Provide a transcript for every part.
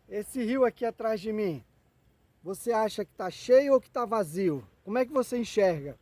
Esse rio aqui atrás de mim, você acha que está cheio ou que está vazio? Como é que você enxerga?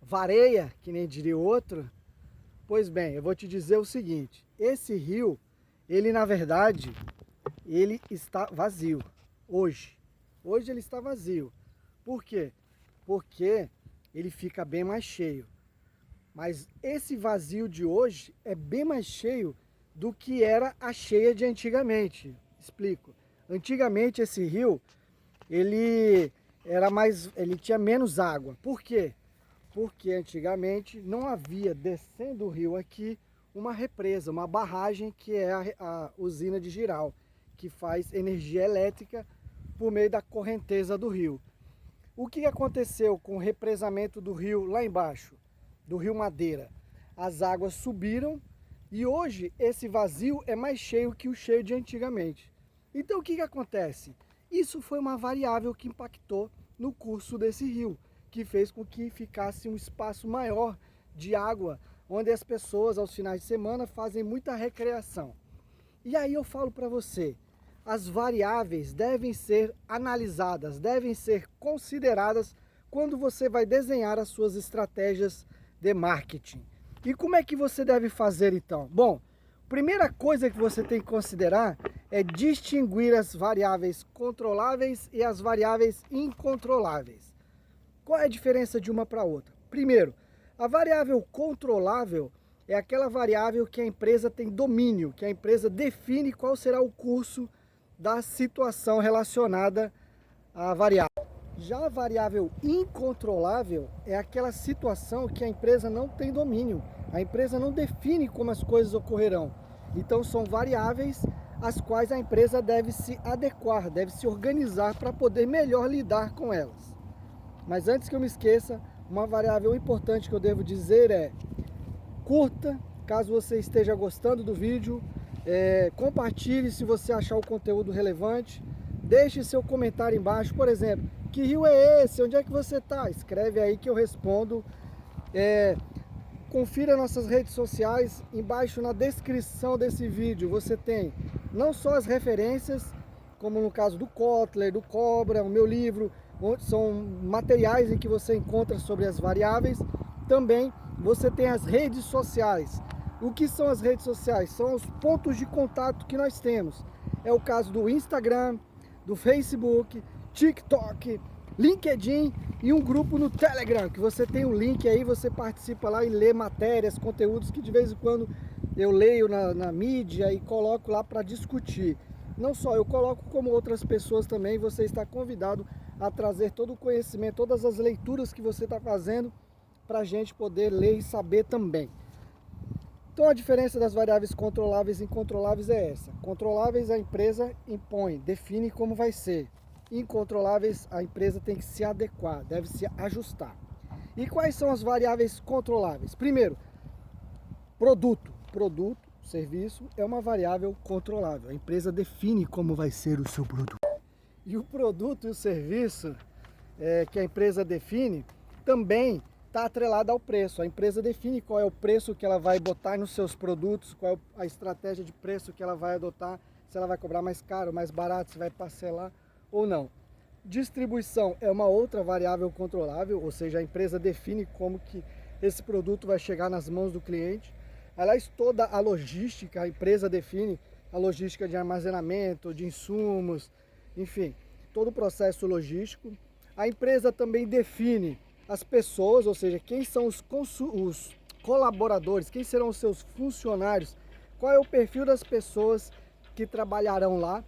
Vareia, que nem diria o outro? Pois bem, eu vou te dizer o seguinte, esse rio, ele na verdade, ele está vazio, hoje. Hoje ele está vazio. Por quê? Porque ele fica bem mais cheio. Mas esse vazio de hoje é bem mais cheio do que era a cheia de antigamente. Explico. Antigamente esse rio, ele tinha menos água. Por quê? Porque antigamente não havia descendo o rio aqui uma represa, uma barragem que é a usina de Jirau, que faz energia elétrica por meio da correnteza do rio. O que aconteceu com o represamento do rio lá embaixo, do rio Madeira? As águas subiram e hoje esse vazio é mais cheio que o cheio de antigamente. Então o que acontece? Isso foi uma variável que impactou no curso desse rio, que fez com que ficasse um espaço maior de água, onde as pessoas aos finais de semana fazem muita recreação. E aí eu falo para você, as variáveis devem ser analisadas, devem ser consideradas quando você vai desenhar as suas estratégias de marketing. E como é que você deve fazer então? Bom, primeira coisa que você tem que considerar é distinguir as variáveis controláveis e as variáveis incontroláveis. Qual é a diferença de uma para outra? Primeiro, a variável controlável é aquela variável que a empresa tem domínio, que a empresa define qual será o curso da situação relacionada à variável. Já a variável incontrolável é aquela situação que a empresa não tem domínio. A empresa não define como as coisas ocorrerão. Então são variáveis às quais a empresa deve se adequar, deve se organizar para poder melhor lidar com elas. Mas antes que eu me esqueça, uma variável importante que eu devo dizer é: curta, caso você esteja gostando do vídeo, compartilhe se você achar o conteúdo relevante, deixe seu comentário embaixo, por exemplo, que rio é esse? Onde é que você está? Escreve aí que eu respondo. Confira nossas redes sociais, embaixo na descrição desse vídeo você tem não só as referências, como no caso do Kotler, do Cobra, o meu livro, são materiais em que você encontra sobre as variáveis. Também você tem as redes sociais. O que são as redes sociais? São os pontos de contato que nós temos. É o caso do Instagram, do Facebook, TikTok, LinkedIn e um grupo no Telegram, que você tem um link aí, você participa lá e lê matérias, conteúdos que de vez em quando eu leio na mídia e coloco lá para discutir. Não só eu coloco, como outras pessoas também. Você está convidado a trazer todo o conhecimento, todas as leituras que você está fazendo, para a gente poder ler e saber também. Então a diferença das variáveis controláveis e incontroláveis é essa. Controláveis a empresa impõe, define como vai ser. Incontroláveis a empresa tem que se adequar, deve se ajustar. E quais são as variáveis controláveis? Primeiro, produto. Produto, serviço, é uma variável controlável. A empresa define como vai ser o seu produto. E o produto e o serviço que a empresa define também está atrelado ao preço. A empresa define qual é o preço que ela vai botar nos seus produtos, qual é a estratégia de preço que ela vai adotar, se ela vai cobrar mais caro, mais barato, se vai parcelar ou não. Distribuição é uma outra variável controlável, ou seja, a empresa define como que esse produto vai chegar nas mãos do cliente. Aliás, toda a logística, a empresa define a logística de armazenamento, de insumos, enfim, todo o processo logístico. A empresa também define as pessoas, ou seja, quem são os colaboradores, quem serão os seus funcionários, qual é o perfil das pessoas que trabalharão lá.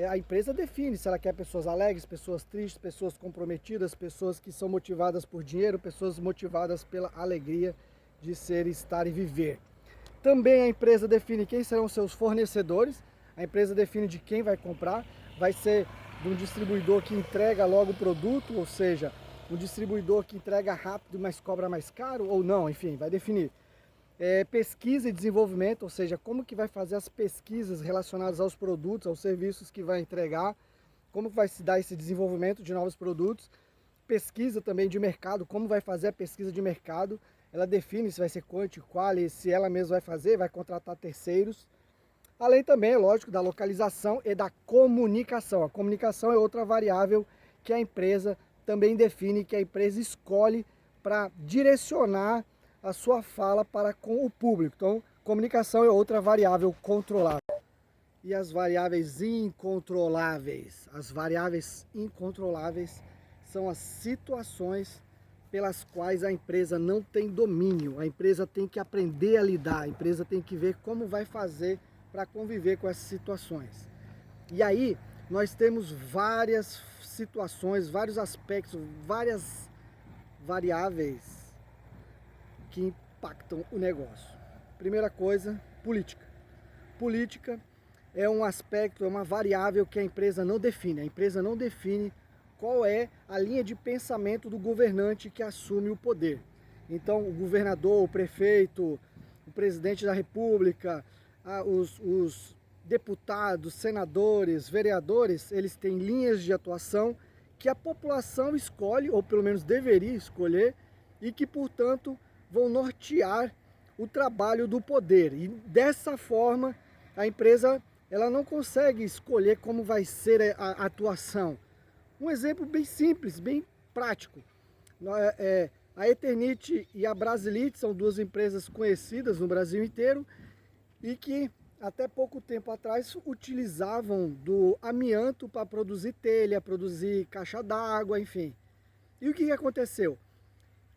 A empresa define se ela quer pessoas alegres, pessoas tristes, pessoas comprometidas, pessoas que são motivadas por dinheiro, pessoas motivadas pela alegria de ser, estar e viver. Também a empresa define quem serão seus fornecedores, a empresa define de quem vai comprar, vai ser de um distribuidor que entrega logo o produto, ou seja, um distribuidor que entrega rápido, mas cobra mais caro ou não, enfim, vai definir. Pesquisa e desenvolvimento, ou seja, como que vai fazer as pesquisas relacionadas aos produtos, aos serviços que vai entregar, como vai se dar esse desenvolvimento de novos produtos. Pesquisa também de mercado, como vai fazer a pesquisa de mercado, ela define se vai ser quanti, quali, se ela mesma vai fazer, vai contratar terceiros. Além também, é lógico, da localização e da comunicação. A comunicação é outra variável que a empresa também define, que a empresa escolhe para direcionar a sua fala para com o público. Então, comunicação é outra variável controlável. E as variáveis incontroláveis? As variáveis incontroláveis são as situações pelas quais a empresa não tem domínio. A empresa tem que aprender a lidar, a empresa tem que ver como vai fazer para conviver com essas situações. E aí, nós temos várias situações, vários aspectos, várias variáveis que impactam o negócio. Primeira coisa, política. Política é um aspecto, é uma variável que a empresa não define. A empresa não define qual é a linha de pensamento do governante que assume o poder. Então, o governador, o prefeito, o presidente da república, os deputados, senadores, vereadores, eles têm linhas de atuação que a população escolhe, ou pelo menos deveria escolher, e que, portanto, vão nortear o trabalho do poder. E dessa forma, a empresa ela não consegue escolher como vai ser a atuação. Um exemplo bem simples, bem prático. A Eternit e a Brasilite são duas empresas conhecidas no Brasil inteiro e que até pouco tempo atrás utilizavam do amianto para produzir telha, produzir caixa d'água, enfim. E o que aconteceu?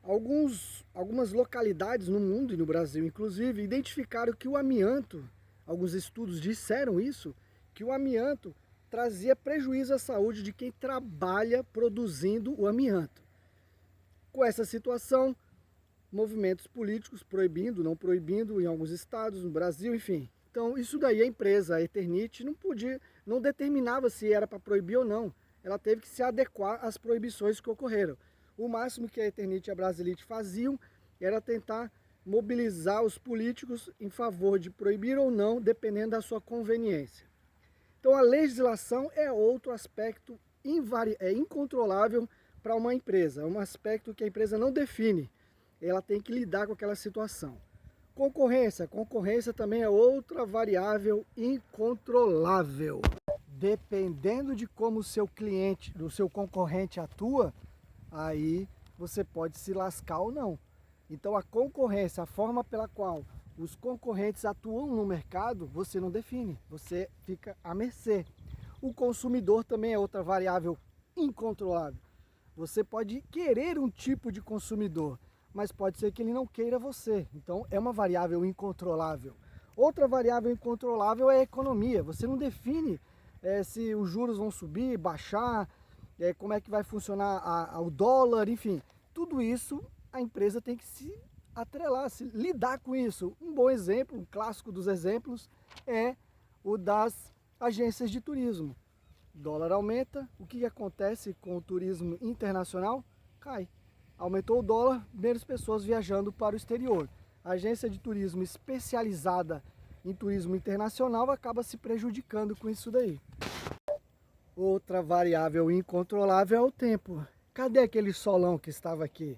Algumas localidades no mundo e no Brasil, inclusive, identificaram que o amianto, alguns estudos disseram isso, que o amianto trazia prejuízo à saúde de quem trabalha produzindo o amianto. Com essa situação, movimentos políticos proibindo, não proibindo em alguns estados, no Brasil, enfim. Então, isso daí a empresa, a Eternit, não determinava se era para proibir ou não. Ela teve que se adequar às proibições que ocorreram. O máximo que a Eternit e a Brasilite faziam era tentar mobilizar os políticos em favor de proibir ou não, dependendo da sua conveniência. Então, a legislação é outro aspecto incontrolável para uma empresa. É um aspecto que a empresa não define. Ela tem que lidar com aquela situação. Concorrência. Concorrência também é outra variável incontrolável. Dependendo de como o seu cliente, do seu concorrente atua, aí você pode se lascar ou não. Então a concorrência, a forma pela qual os concorrentes atuam no mercado, você não define, você fica à mercê. O consumidor também é outra variável incontrolável. Você pode querer um tipo de consumidor, mas pode ser que ele não queira você. Então é uma variável incontrolável. Outra variável incontrolável é a economia. Você não define se os juros vão subir, baixar, como é que vai funcionar o dólar, enfim. Tudo isso a empresa tem que se atrelar, se lidar com isso. Um bom exemplo, um clássico dos exemplos, é o das agências de turismo. O dólar aumenta, o que acontece com o turismo internacional? Cai. Aumentou o dólar, menos pessoas viajando para o exterior. A agência de turismo especializada em turismo internacional acaba se prejudicando com isso daí. Outra variável incontrolável é o tempo. Cadê aquele solão que estava aqui?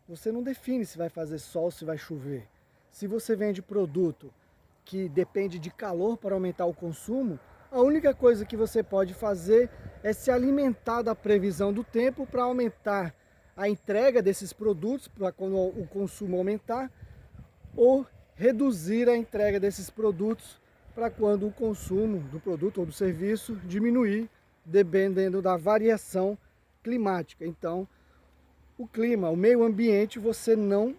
Você não define se vai fazer sol, se vai chover. Se você vende produto que depende de calor para aumentar o consumo, a única coisa que você pode fazer é se alimentar da previsão do tempo para aumentar a entrega desses produtos, para quando o consumo aumentar, ou reduzir a entrega desses produtos para quando o consumo do produto ou do serviço diminuir, dependendo da variação climática. Então, o clima, o meio ambiente, você não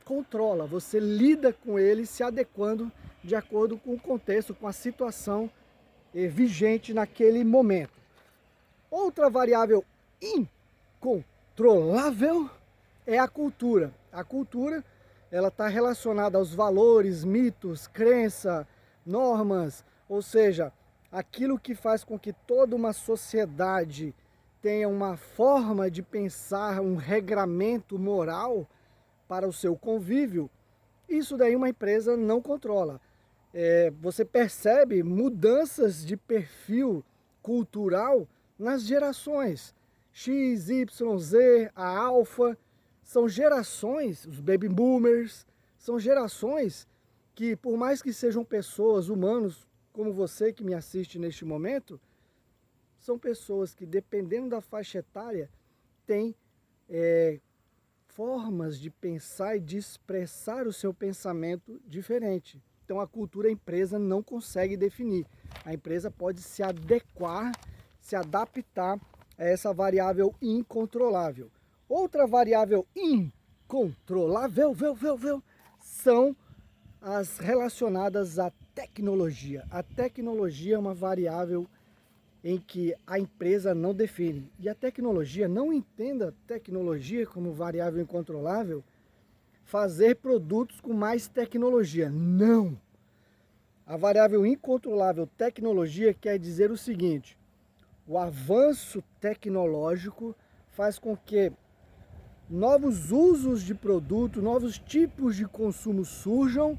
controla, você lida com ele se adequando de acordo com o contexto, com a situação vigente naquele momento. Outra variável incontrolável é a cultura. A cultura, ela está relacionada aos valores, mitos, crença, normas, ou seja, aquilo que faz com que toda uma sociedade tenha uma forma de pensar, um regramento moral para o seu convívio. Isso daí uma empresa não controla. Você percebe mudanças de perfil cultural nas gerações. X, Y, Z, a alfa, são gerações, os baby boomers, são gerações que por mais que sejam pessoas, humanos, como você que me assiste neste momento, são pessoas que, dependendo da faixa etária, têm formas de pensar e de expressar o seu pensamento diferente. Então a cultura a empresa não consegue definir. A empresa pode se adequar, se adaptar a essa variável incontrolável. Outra variável incontrolável são as relacionadas à tecnologia. A tecnologia é uma variável em que a empresa não define. E a tecnologia, não entenda tecnologia como variável incontrolável, fazer produtos com mais tecnologia. Não! A variável incontrolável tecnologia quer dizer o seguinte: o avanço tecnológico faz com que novos usos de produto, novos tipos de consumo surjam,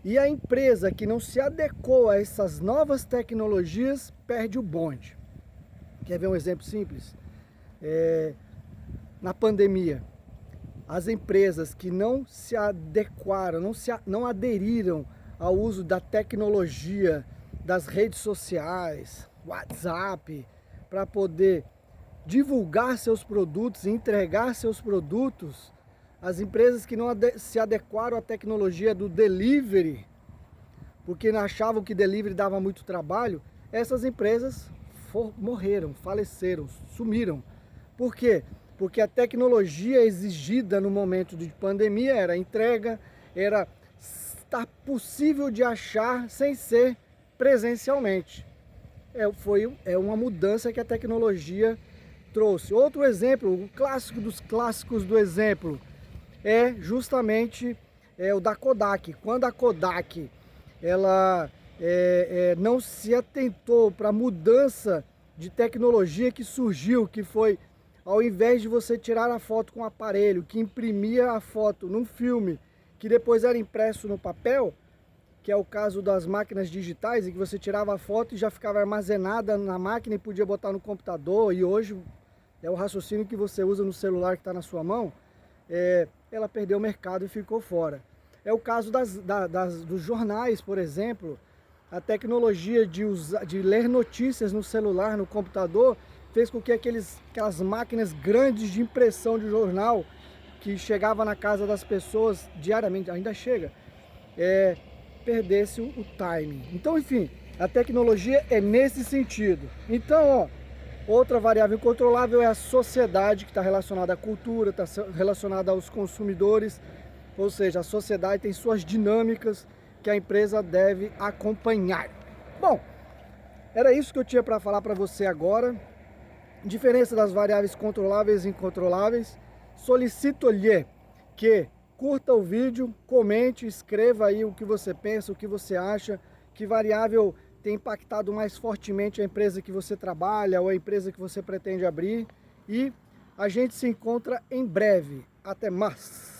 e a empresa que não se adequou a essas novas tecnologias perde o bonde. Quer ver um exemplo simples? Na pandemia, as empresas que não se adequaram, não aderiram ao uso da tecnologia, das redes sociais, WhatsApp, para poder divulgar seus produtos, entregar seus produtos, as empresas que não se adequaram à tecnologia do delivery, porque achavam que delivery dava muito trabalho, essas empresas morreram, faleceram, sumiram. Por quê? Porque a tecnologia exigida no momento de pandemia era entrega, era estar possível de achar sem ser presencialmente. É uma mudança que a tecnologia trouxe. Outro exemplo, o clássico dos clássicos do exemplo, é justamente o da Kodak. Quando a Kodak ela não se atentou para a mudança de tecnologia que surgiu, que foi, ao invés de você tirar a foto com o aparelho, que imprimia a foto num filme, que depois era impresso no papel, que é o caso das máquinas digitais, em que você tirava a foto e já ficava armazenada na máquina e podia botar no computador, e hoje é o raciocínio que você usa no celular que está na sua mão, ela perdeu o mercado e ficou fora. É o caso dos jornais, por exemplo. A tecnologia de ler notícias no celular, no computador, fez com que aquelas máquinas grandes de impressão de jornal, que chegava na casa das pessoas diariamente, ainda chega, perdesse o timing. Então, enfim, a tecnologia é nesse sentido. Então, outra variável incontrolável é a sociedade, que está relacionada à cultura, está relacionada aos consumidores, ou seja, a sociedade tem suas dinâmicas que a empresa deve acompanhar. Bom, era isso que eu tinha para falar para você agora. Diferença das variáveis controláveis e incontroláveis. Solicito-lhe que curta o vídeo, comente, escreva aí o que você pensa, o que você acha, que variável tem impactado mais fortemente a empresa que você trabalha ou a empresa que você pretende abrir. E a gente se encontra em breve. Até mais!